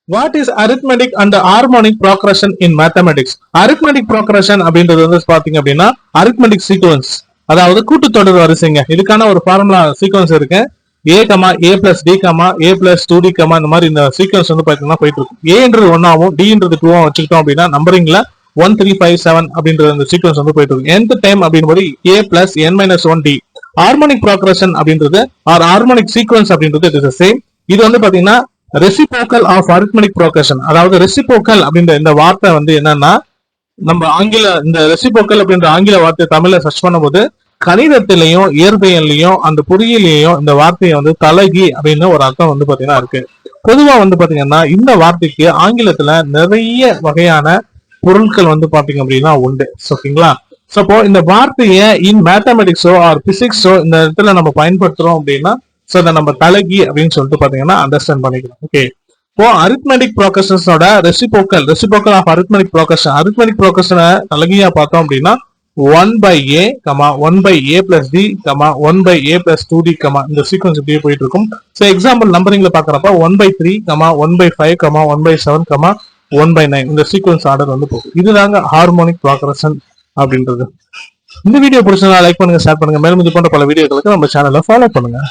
What is arithmetic and harmonic progression in mathematics? Arithmetic progression அப்படின்றது வந்து பாத்தீங்க அப்படின்னா arithmetic sequence, அதாவது கூட்டுத்தொடர் வரிசைங்க. இதுக்கான ஒரு ஃபார்முலா சீக்வன்ஸ் இருக்கு. a comma a plus D comma a plus 2d comma இந்த மாதிரி இந்த சீக்வன்ஸ் வந்து பாத்தீங்கன்னா போயிட்டு இருக்கும். ஏன்றது 1 ஆகும், டின்றது 2 ஆகும் வச்சுக்கிட்டோம் அப்படின்னா நம்பரிங்ல 1 3 5 7 அப்படின்ற அந்த சீக்வன்ஸ் வந்து போயிட்டு இருக்கும். nth டைம் அப்படின்போது a plus n minus 1 d. Harmonic progression அப்படின்றது ஆர் ஹார்மோனிக் சீக்வன்ஸ் அப்படின்றது இட் இஸ் சேம். இது வந்து பாத்தீங்கன்னா ரெசிப்ரோக்கல் ஆஃப் அரித்மெட்டிக் ப்ரோக்ரஷன். அதாவது ரெசிப்ரோக்கல் அப்படின்ற இந்த வார்த்தை வந்து என்னன்னா, நம்ம ஆங்கில இந்த ரெசிப்ரோக்கல் அப்படின்ற ஆங்கில வார்த்தை தமிழ்ல சர்ச் பண்ணும்போது கணிதத்திலையும் இயற்பியல்லையும் அந்த பொறியியலையும் இந்த வார்த்தையை வந்து தலைகி அப்படின்னு ஒரு அர்த்தம் வந்து பாத்தீங்கன்னா இருக்கு. பொதுவா வந்து பாத்தீங்கன்னா இந்த வார்த்தைக்கு ஆங்கிலத்துல நிறைய வகையான பொருட்கள் வந்து பாத்தீங்க அப்படின்னா உண்டு. ஓகேங்களா? சப்போ இந்த வார்த்தையை இன் மேத்தமெட்டிக்ஸோ ஆர் பிசிக்ஸோ இந்த இடத்துல நம்ம பயன்படுத்துறோம் அப்படின்னா சோ அதை நம்ம தலைகி அப்படின்னு சொல்லிட்டு பாத்தீங்கன்னா அண்டர்ஸ்டாண்ட் பண்ணிக்கலாம். ஓகே, இப்போ அரித்மெட்டிக் ப்ரோக்ரஷனோட ரெசிப்ரோக்கல் ஆஃப் அரித்மெட்டிக் ப்ரோக்ரஷனை தலைகியா பார்த்தோம் அப்படின்னா 1 by a, 1 by a plus d, 1 by a plus 2d, இந்த சீக்வன்ஸ் இப்படியே போயிட்டு இருக்கும். ஸோ எக்ஸாம்பிள் நம்பரிங்ல பாக்குறப்ப 1 by 3, 1 by 5, 1 by 7, 1 by 9 இந்த சீக்வன்ஸ் ஆர்டர் வந்து போகும். இதுதாங்க ஹார்மோனிக் ப்ரோக்ரஷன் அப்படின்றது. இந்த வீடியோ பிடிச்சா லைக் பண்ணுங்க, ஷேர் பண்ணுங்க. மேலும் இது போன்ற பல வீடியோக்களுக்கு நம்ம சேனலை ஃபாலோ பண்ணுங்க.